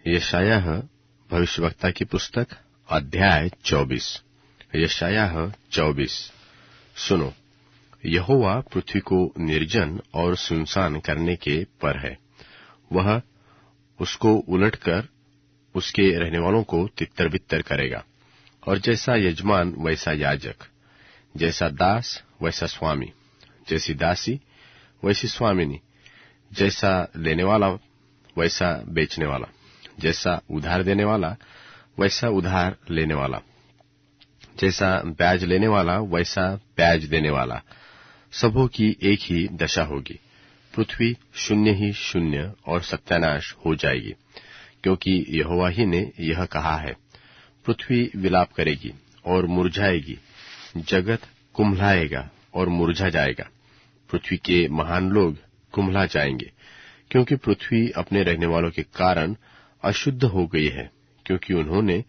यशायाह भविष्यवक्ता की पुस्तक अध्याय 24। यशायाह 24। सुनो, यहोवा पृथ्वी को निर्जन और सुनसान करने के पर है। वह उसको उलटकर उसके रहने वालों को तितर बितर करेगा। और जैसा यजमान वैसा याजक, जैसा दास वैसा स्वामी, जैसी दासी वैसी स्वामिनी, जैसा लेने वाला वैसा बेचने वाला, जैसा उधार देने वाला वैसा उधार लेने वाला, जैसा ब्याज लेने वाला वैसा ब्याज देने वाला, सबों की एक ही दशा होगी। पृथ्वी शून्य ही शून्य और सत्यानाश हो जाएगी, क्योंकि यहोवा ही ने यह कहा है। पृथ्वी विलाप करेगी और मुरझाएगी, जगत कुम्हलाएगा और मुरझा जाएगा। पृथ्वी के महान लोग कुम्हला जाएंगे, क्योंकि पृथ्वी अपने रहने वालों के कारण अशुद्ध हो गई है, क्योंकि उन्होंने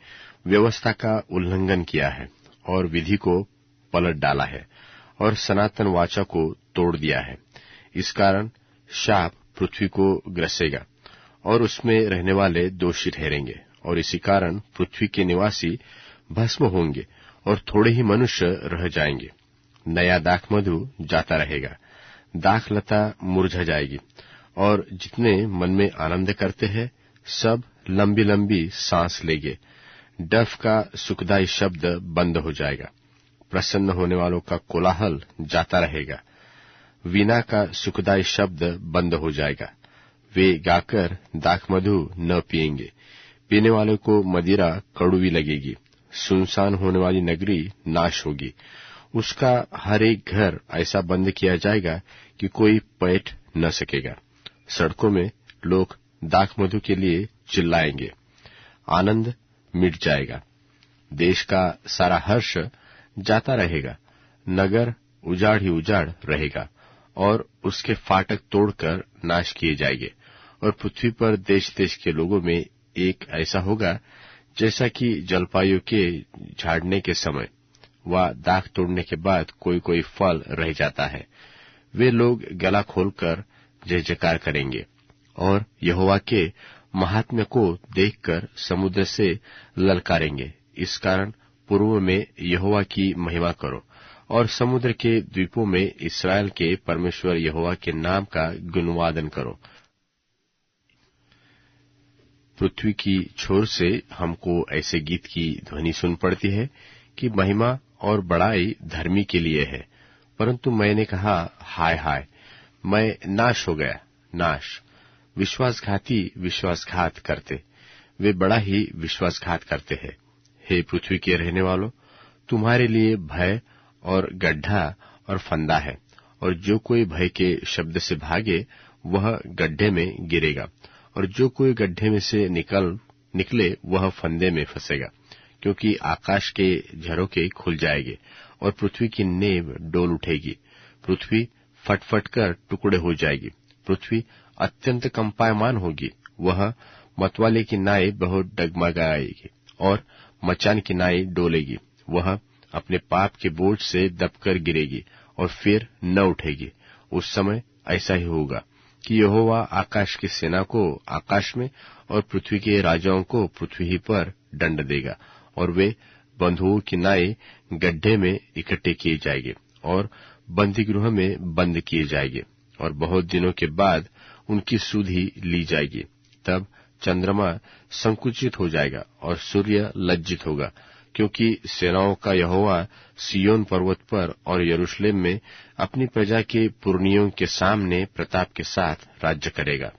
व्यवस्था का उल्लंघन किया है और विधि को पलट डाला है और सनातन वाचा को तोड़ दिया है। इस कारण शाप पृथ्वी को ग्रसेगा और उसमें रहने वाले दोषी ठहरेंगे, और इसी कारण पृथ्वी के निवासी भस्म होंगे और थोड़े ही मनुष्य रह जाएंगे। नया दाख मधु जाता रहेगा, दाख लता मुरझा जाएगी, और जितने मन में आनंद करते हैं सब लंबी लंबी सांस लेंगे। डफ का सुखदायी शब्द बंद हो जाएगा, प्रसन्न होने वालों का कोलाहल जाता रहेगा। वीणा का सुखदायी शब्द बंद हो जाएगा। वे गाकर दाख मधु न पिएंगे, पीने वालों को मदिरा कड़वी लगेगी। सुनसान होने वाली नगरी नाश होगी, उसका हर एक घर ऐसा बंद किया जाएगा कि कोई पैठ न सकेगा। सड़कों में लोग दाख मधु के लिए चिल्लाएंगे, आनंद मिट जाएगा। देश का सारा हर्ष जाता रहेगा, नगर उजाड़ ही उजाड़ रहेगा और उसके फाटक तोड़कर नाश किए जाएंगे। और पृथ्वी पर देश देश के लोगों में एक ऐसा होगा जैसा कि जलपायु के झाड़ने के समय व दाख तोड़ने के बाद कोई कोई फल रह जाता है। वे लोग गला खोलकर जय जयकार करेंगे और यहोवा के महात्म्य को देखकर समुद्र से ललकारेंगे। इस कारण पूर्व में यहोवा की महिमा करो और समुद्र के द्वीपों में इस्राएल के परमेश्वर यहोवा के नाम का गुणवादन करो। पृथ्वी की छोर से हमको ऐसे गीत की ध्वनि सुन पड़ती है कि महिमा और बड़ाई धर्मी के लिए है, परंतु मैंने कहा, हाय हाय, मैं नाश हो गया, नाश। विश्वासघाती विश्वासघात करते, वे बड़ा ही विश्वासघात करते हैं। हे पृथ्वी के रहने वालों, तुम्हारे लिए भय और गड्ढा और फंदा है, और जो कोई भय के शब्द से भागे वह गड्ढे में गिरेगा, और जो कोई गड्ढे में से निकले वह फंदे में फंसेगा। क्योंकि आकाश के झरोखे खुल जाएंगे और पृथ्वी की नींव डोल उठेगी। पृथ्वी फटफट कर टुकड़े हो जाएगी, पृथ्वी अत्यंत कंपायमान होगी। वह मतवाले की नाई बहुत डगमगाएगी और मचान की नाई डोलेगी। वह अपने पाप के बोझ से दबकर गिरेगी और फिर न उठेगी। उस समय ऐसा ही होगा कि यहोवा आकाश की सेना को आकाश में और पृथ्वी के राजाओं को पृथ्वी ही पर दंड देगा, और वे बंधुओं की नाई गड्ढे में इकट्ठे किए जाएंगे और बंदी गृह में बंद किए जाएंगे, और बहुत दिनों के बाद उनकी सुधि ली जाएगी। तब चंद्रमा संकुचित हो जाएगा और सूर्य लज्जित होगा, क्योंकि सेनाओं का यहोवा सिय्योन पर्वत पर और यरूशलेम में अपनी प्रजा के पुरनियों के सामने प्रताप के साथ राज्य करेगा।